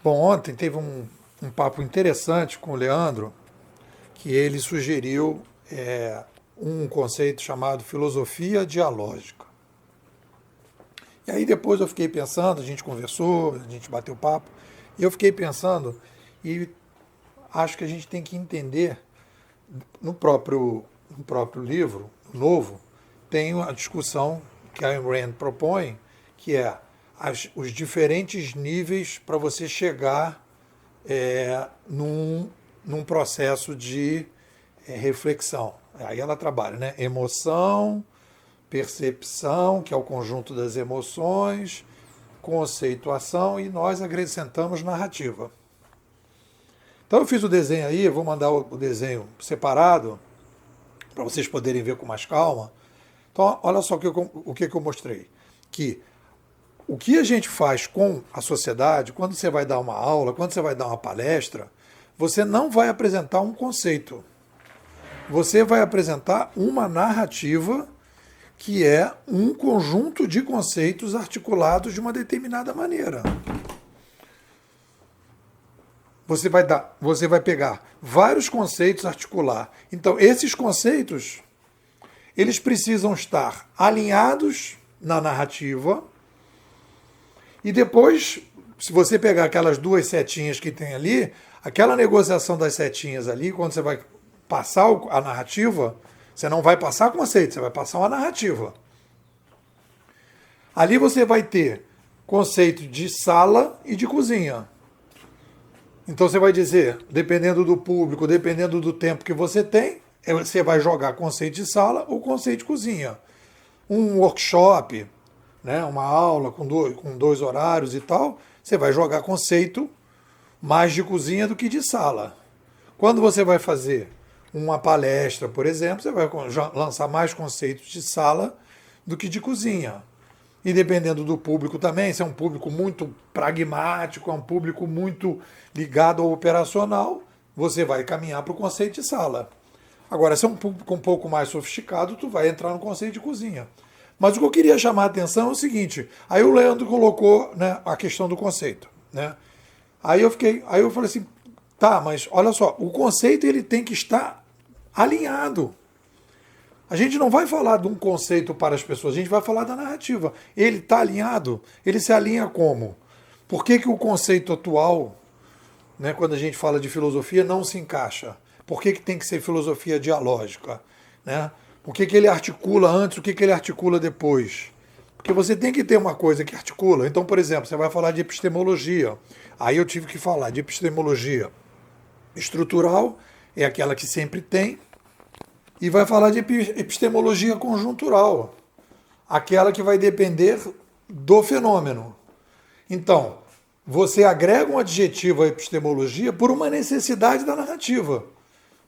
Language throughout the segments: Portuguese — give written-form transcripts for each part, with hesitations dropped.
Bom, ontem teve um papo interessante com o Leandro, que ele sugeriu um conceito chamado filosofia dialógica. E aí depois eu fiquei pensando, a gente conversou, a gente bateu papo, e eu fiquei pensando, e acho que a gente tem que entender, no próprio livro, novo, tem a discussão que a Ayn Rand propõe, que é os diferentes níveis para você chegar num processo de reflexão. Aí ela trabalha, né? Emoção, percepção, que é o conjunto das emoções, conceituação e nós acrescentamos narrativa. Então eu fiz o desenho aí, eu vou mandar o desenho separado para vocês poderem ver com mais calma. Então olha só o que eu mostrei. Que o que a gente faz com a sociedade, quando você vai dar uma aula, quando você vai dar uma palestra, você não vai apresentar um conceito. Você vai apresentar uma narrativa que é um conjunto de conceitos articulados de uma determinada maneira. Você vai pegar vários conceitos, articular. Então, esses conceitos, eles precisam estar alinhados na narrativa. E depois, se você pegar aquelas duas setinhas que tem ali, aquela negociação das setinhas ali, quando você vai passar a narrativa, você não vai passar conceito, você vai passar uma narrativa. Ali você vai ter conceito de sala e de cozinha. Então você vai dizer, dependendo do público, dependendo do tempo que você tem, você vai jogar conceito de sala ou conceito de cozinha. Um workshop, né, uma aula com dois horários e tal, você vai jogar conceito mais de cozinha do que de sala. Quando você vai fazer uma palestra, por exemplo, você vai lançar mais conceitos de sala do que de cozinha. E dependendo do público também, se é um público muito pragmático, é um público muito ligado ao operacional, você vai caminhar para o conceito de sala. Agora, se é um público um pouco mais sofisticado, tu vai entrar no conceito de cozinha. Mas o que eu queria chamar a atenção é o seguinte, aí o Leandro colocou, né, a questão do conceito, né? Aí eu falei assim, tá, mas olha só, o conceito ele tem que estar alinhado. A gente não vai falar de um conceito para as pessoas, a gente vai falar da narrativa. Ele está alinhado? Ele se alinha como? Por que o conceito atual, né, quando a gente fala de filosofia, não se encaixa? Por que tem que ser filosofia dialógica? Né? Por que ele articula antes, o que ele articula depois? Porque você tem que ter uma coisa que articula. Então, por exemplo, você vai falar de epistemologia. Aí eu tive que falar de epistemologia estrutural, é aquela que sempre tem, e vai falar de epistemologia conjuntural, aquela que vai depender do fenômeno. Então, você agrega um adjetivo à epistemologia por uma necessidade da narrativa.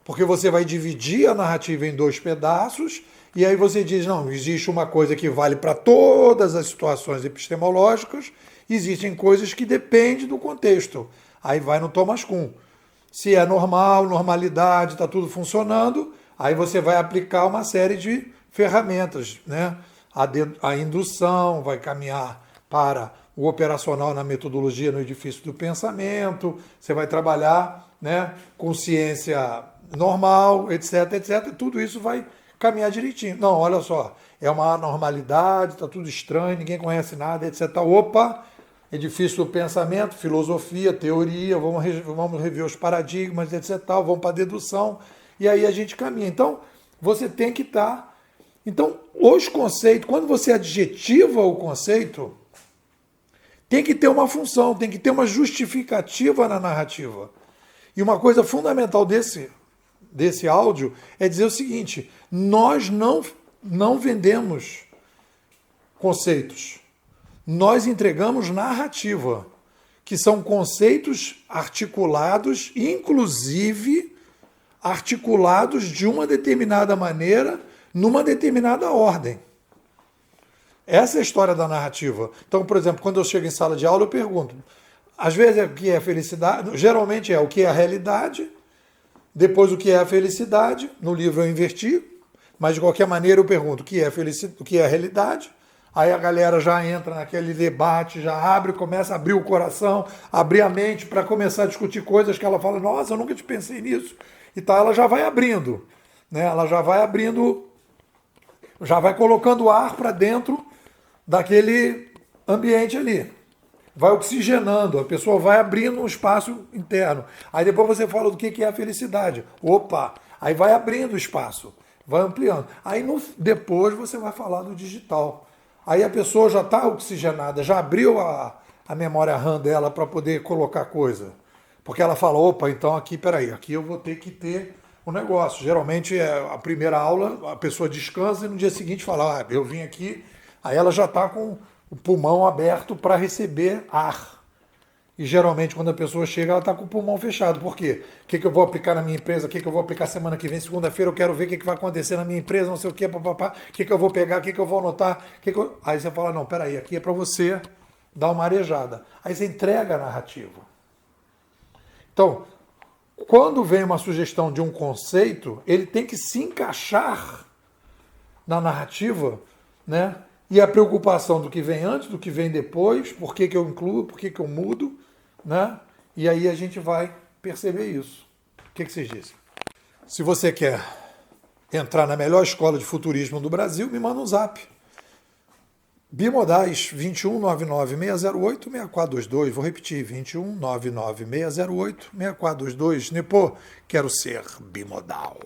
Porque você vai dividir a narrativa em dois pedaços, e aí você diz, não, existe uma coisa que vale para todas as situações epistemológicas, existem coisas que dependem do contexto. Aí vai no Thomas Kuhn. Se é normal, normalidade, está tudo funcionando, aí você vai aplicar uma série de ferramentas, né? A indução vai caminhar para o operacional na metodologia no edifício do pensamento, você vai trabalhar, né, consciência normal, etc, etc. Tudo isso vai caminhar direitinho. Não, olha só, é uma anormalidade, está tudo estranho, ninguém conhece nada, etc. Opa, edifício do pensamento, filosofia, teoria, vamos rever os paradigmas, etc. Vamos para a dedução, e aí a gente caminha. Então, você tem que estar... Então, os conceitos, quando você adjetiva o conceito, tem que ter uma função, tem que ter uma justificativa na narrativa. E uma coisa fundamental desse áudio é dizer o seguinte, nós não vendemos conceitos. Nós entregamos narrativa, que são conceitos articulados, inclusive articulados de uma determinada maneira, numa determinada ordem. Essa é a história da narrativa. Então, por exemplo, quando eu chego em sala de aula, eu pergunto, às vezes é o que é felicidade, geralmente é o que é a realidade, depois o que é a felicidade, no livro eu inverti, mas de qualquer maneira eu pergunto o que é a realidade, Aí a galera já entra naquele debate, já abre, começa a abrir o coração, abrir a mente para começar a discutir coisas que ela fala, nossa, eu nunca te pensei nisso. E tal, ela já vai abrindo, né? Ela já vai abrindo, já vai colocando ar para dentro daquele ambiente ali. Vai oxigenando, a pessoa vai abrindo um espaço interno. Aí depois você fala do que é a felicidade. Opa! Aí vai abrindo o espaço, vai ampliando. Aí depois você vai falar do digital. Aí a pessoa já está oxigenada, já abriu a memória RAM dela para poder colocar coisa. Porque ela fala, opa, então aqui, peraí, aqui eu vou ter que ter um negócio. Geralmente a primeira aula, a pessoa descansa e no dia seguinte fala, ah, eu vim aqui, aí ela já está com o pulmão aberto para receber ar. E geralmente quando a pessoa chega, ela está com o pulmão fechado. Por quê? O que eu vou aplicar na minha empresa? O que eu vou aplicar semana que vem? Segunda-feira eu quero ver o que vai acontecer na minha empresa, não sei o quê, papapá. O que eu vou pegar? O que eu vou anotar? Aí você fala, não, peraí, aqui é para você dar uma arejada. Aí você entrega a narrativa. Então, quando vem uma sugestão de um conceito, ele tem que se encaixar na narrativa, né? E a preocupação do que vem antes, do que vem depois, por que eu incluo, por que eu mudo, né? E aí a gente vai perceber isso. O que vocês dizem? Se você quer entrar na melhor escola de futurismo do Brasil, me manda um zap. Bimodais 21 99 608 6422. Vou repetir, 21 99 608 6422. Nipô, quero ser bimodal.